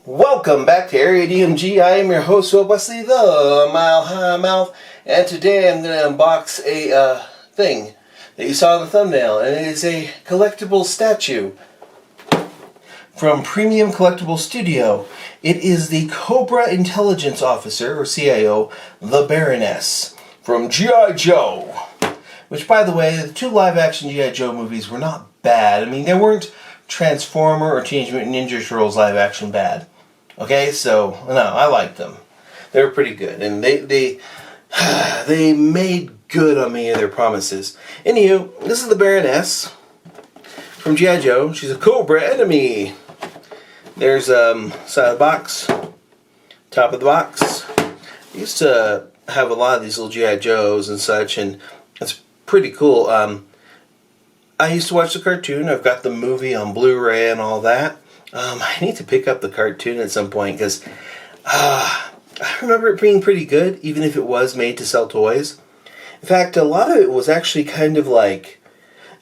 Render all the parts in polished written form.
Welcome back to Area DMG. I am your host, Wesley the Mile High Mouth, and today I'm going to unbox a thing that you saw in the thumbnail, and it is a collectible statue from Premium Collectible Studio. It is the Cobra Intelligence Officer, or CIO, the Baroness, from G.I. Joe. Which, by the way, the two live-action G.I. Joe movies were not bad. I mean, they weren't Transformer or Teenage Mutant Ninja Turtles live-action bad. Okay, so, no, I liked them. They were pretty good, and they made good on many of their promises. Anywho, this is the Baroness from G.I. Joe. She's a Cobra enemy. There's side of the box, top of the box. I used to have a lot of these little G.I. Joes and such, and it's pretty cool. I used to watch the cartoon. I've got the movie on Blu-ray and all that. I need to pick up the cartoon at some point because I remember it being pretty good, even if it was made to sell toys. In fact, a lot of it was actually kind of like,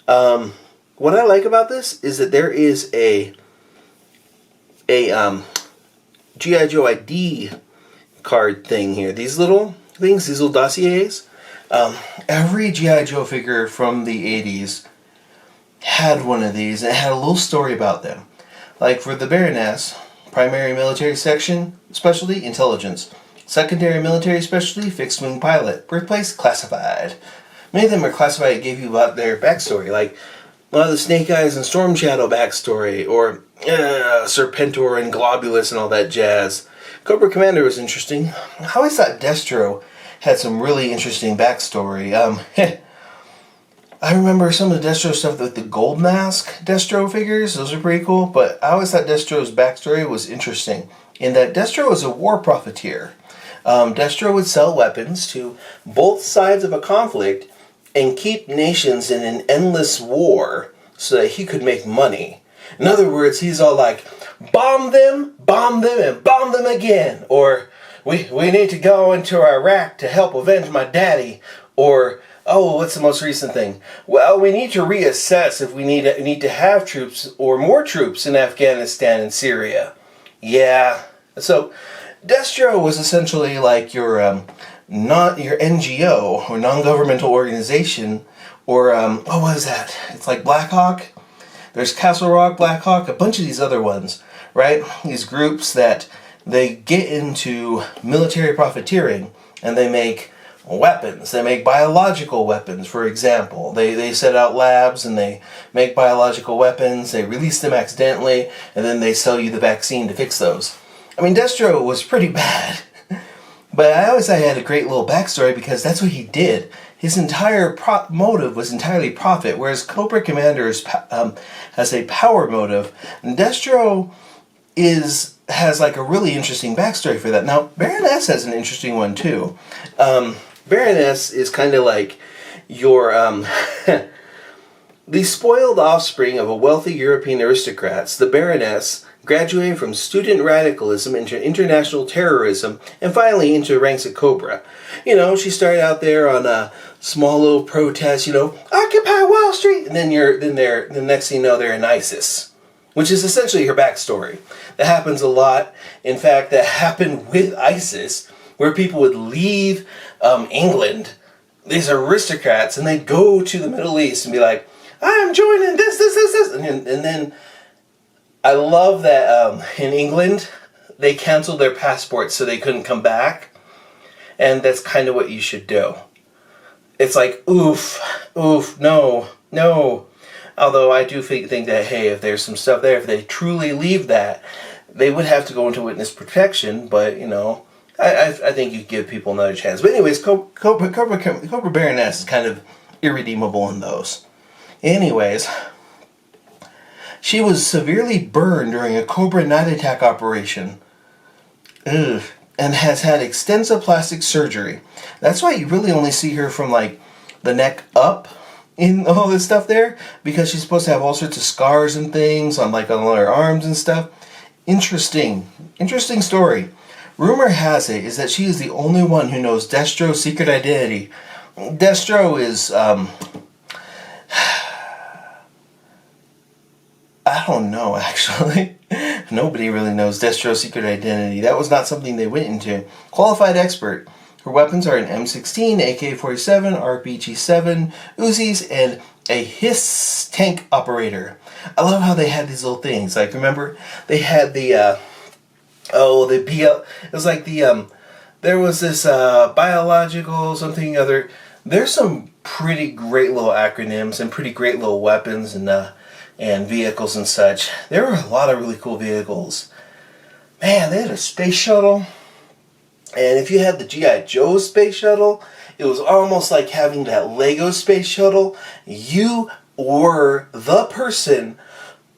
what I like about this is that there is a G.I. Joe ID card thing here. These little things, these little dossiers. Every G.I. Joe figure from the 80s had one of these, and it had a little story about them. Like for the Baroness, primary military section, specialty, intelligence. Secondary military specialty, fixed wing pilot. Birthplace, classified. Many of them are classified. It gave you about their backstory, like a lot of the Snake Eyes and Storm Shadow backstory, or Serpentor and Globulus and all that jazz. Cobra Commander was interesting. I always thought Destro had some really interesting backstory. I remember some of the Destro stuff with the gold mask Destro figures. Those are pretty cool, but I always thought Destro's backstory was interesting in that Destro was a war profiteer. Destro would sell weapons to both sides of a conflict and keep nations in an endless war so that he could make money. In other words, he's all like, bomb them, and bomb them again. Or, we need to go into Iraq to help avenge my daddy. Or, oh, what's the most recent thing? Well, we need to reassess if we need to have troops or more troops in Afghanistan and Syria. Yeah. So, Destro was essentially like your not your NGO or non-governmental organization, or what was that? It's like Black Hawk. There's Castle Rock, Black Hawk, a bunch of these other ones, right? These groups that they get into military profiteering and they make weapons. They make biological weapons, for example. They set out labs and they make biological weapons. They release them accidentally, and then they sell you the vaccine to fix those. I mean, Destro was pretty bad, but I always thought he had a great little backstory because that's what he did. His entire motive was entirely profit, whereas Cobra Commander has a power motive. And Destro has like a really interesting backstory for that. Now, Baroness has an interesting one too. Baroness is kind of like your the spoiled offspring of a wealthy European aristocrats. The Baroness graduating from student radicalism into international terrorism, and finally into ranks at Cobra. You know, she started out there on a small little protest, you know, Occupy Wall Street, and then the next thing you know, they're in ISIS, which is essentially her backstory. That happens a lot. In fact, that happened with ISIS, where people would leave England, these aristocrats, and they'd go to the Middle East and be like, I'm joining this. And then I love that in England, they canceled their passports so they couldn't come back. And that's kind of what you should do. It's like, oof, no. Although I do think that, hey, if there's some stuff there, if they truly leave that, they would have to go into witness protection, but, you know, I think you give people another chance. But anyways, Cobra Baroness is kind of irredeemable in those. Anyways, she was severely burned during a Cobra night attack operation. Ugh. And has had extensive plastic surgery. That's why you really only see her from like the neck up in all this stuff there, because she's supposed to have all sorts of scars and things on her arms and stuff. Interesting story. Rumor has it is that she is the only one who knows Destro's secret identity. Destro is I don't know, actually. Nobody really knows Destro's secret identity. That was not something they went into. Qualified expert. Her weapons are an M16, AK-47, RPG-7, Uzis, and a HISS tank operator. I love how they had these little things. Like, remember, they had the BL. It was like there was this biological something other. There's some pretty great little acronyms and pretty great little weapons and vehicles and such. There were a lot of really cool vehicles. Man, they had a space shuttle. And if you had the G.I. Joe space shuttle, it was almost like having that Lego space shuttle. You were the person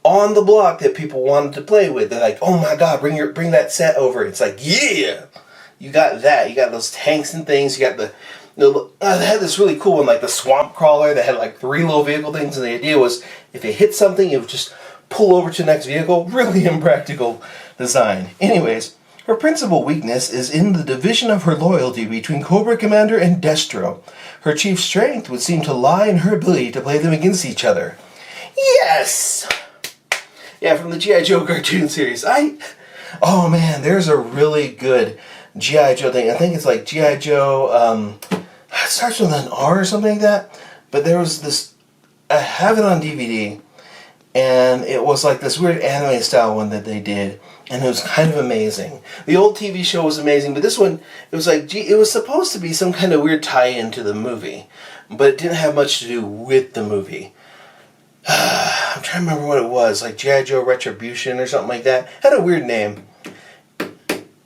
on the block that people wanted to play with. They're like, oh my god, bring that set over. It's like, yeah! You got that. You got those tanks and things. You got they had this really cool one, like the swamp crawler that had like 3 little vehicle things, and the idea was if it hit something, it would just pull over to the next vehicle. Really impractical design. Anyways, her principal weakness is in the division of her loyalty between Cobra Commander and Destro. Her chief strength would seem to lie in her ability to play them against each other. Yes! Yeah, from the G.I. Joe cartoon series. Oh man, there's a really good G.I. Joe thing. I think it's like G.I. Joe, it starts with an R or something like that. But there was this, I have it on DVD, and it was like this weird anime style one that they did, and it was kind of amazing. The old TV show was amazing, but this one, it was like, it was supposed to be some kind of weird tie-in to the movie, but it didn't have much to do with the movie. I'm trying to remember what it was, like G.I. Joe Retribution or something like that. Had a weird name.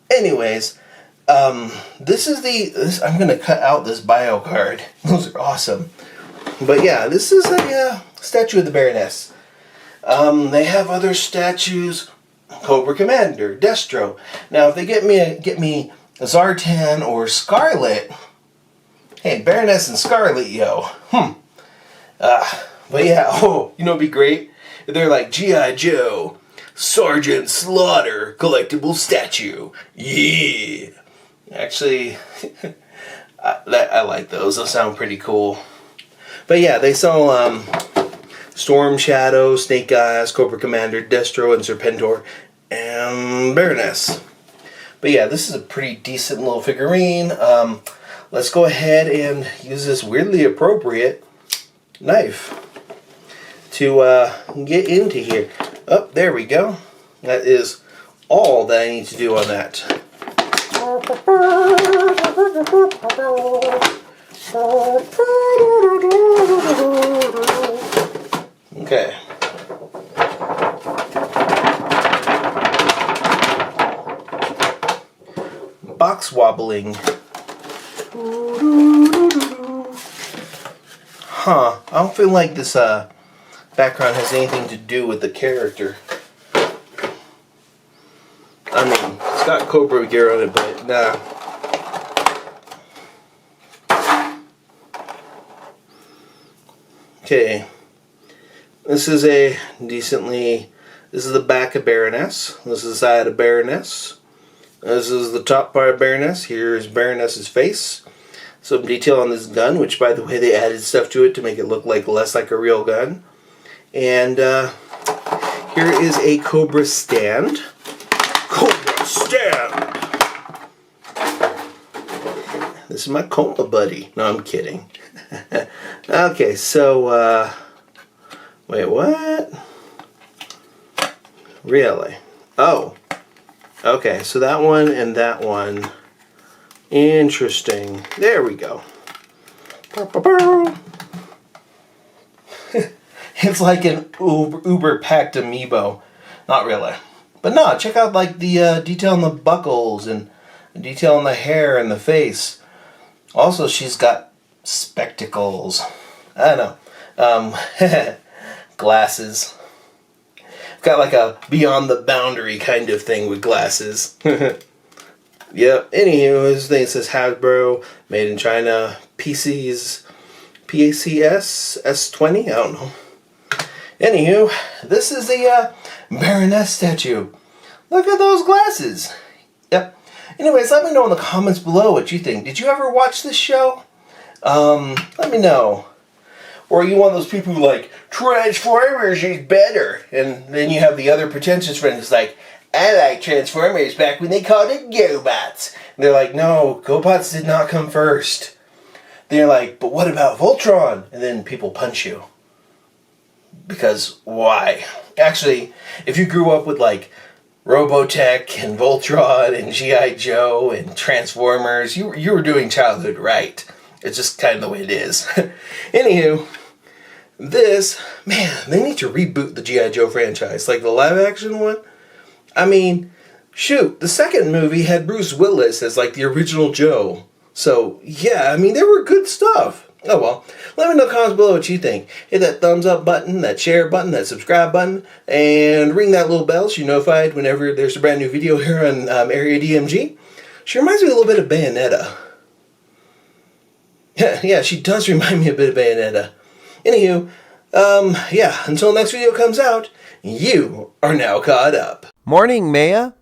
Anyways, I'm going to cut out this bio card. Those are awesome. But yeah, this is a statue of the Baroness. They have other statues. Cobra Commander, Destro. Now, if they get me Zartan or Scarlet, hey, Baroness and Scarlet, yo. But yeah, you know what'd be great? If they're like G.I. Joe, Sergeant Slaughter, collectible statue. Yeah. Actually, I like those. Those sound pretty cool. But yeah, they sell Storm Shadow, Snake Eyes, Cobra Commander, Destro, and Serpentor, and Baroness. But yeah, this is a pretty decent little figurine. Let's go ahead and use this weirdly appropriate knife to get into here. Oh, there we go. That is all that I need to do on that. Okay. Box wobbling. Huh. I don't feel like this background has anything to do with the character. I mean, it's got Cobra gear on it, but nah. Okay. This is the back of Baroness. This is the side of Baroness. This is the top part of Baroness. Here's Baroness's face. Some detail on this gun, which by the way they added stuff to it to make it look less like a real gun. And here is a Cobra stand. Cobra stand! This is my Cobra buddy. No, I'm kidding. Okay, so, wait, what? Really? Oh. Okay, so that one and that one. Interesting. There we go. It's like an uber packed amiibo. Not really. But no, check out like the detail on the buckles and the detail on the hair and the face. Also, she's got spectacles. I don't know. Glasses. Got like a beyond the boundary kind of thing with glasses. Yep. Anywho, this thing says Hasbro, made in China, PCS S20. I don't know. Anywho, this is the Baroness statue. Look at those glasses. Yep. Anyways, let me know in the comments below what you think. Did you ever watch this show? Let me know. Or you want those people who like, Transformers is better. And then you have the other pretentious friend who's like, I like Transformers back when they called it GoBots. And they're like, no, GoBots did not come first. They're like, but what about Voltron? And then people punch you. Because why? Actually, if you grew up with like Robotech and Voltron and G.I. Joe and Transformers, you were doing childhood right. It's just kind of the way it is. Anywho, this, man, they need to reboot the G.I. Joe franchise. Like the live action one. I mean, shoot, the second movie had Bruce Willis as like the original Joe. So, yeah, I mean, they were good stuff. Oh well, let me know in the comments below what you think. Hit that thumbs up button, that share button, that subscribe button, and ring that little bell so you're notified whenever there's a brand new video here on Area DMG. She reminds me a little bit of Bayonetta. Yeah, she does remind me a bit of Bayonetta. Anywho, yeah, until next video comes out, you are now caught up. Morning, Maya.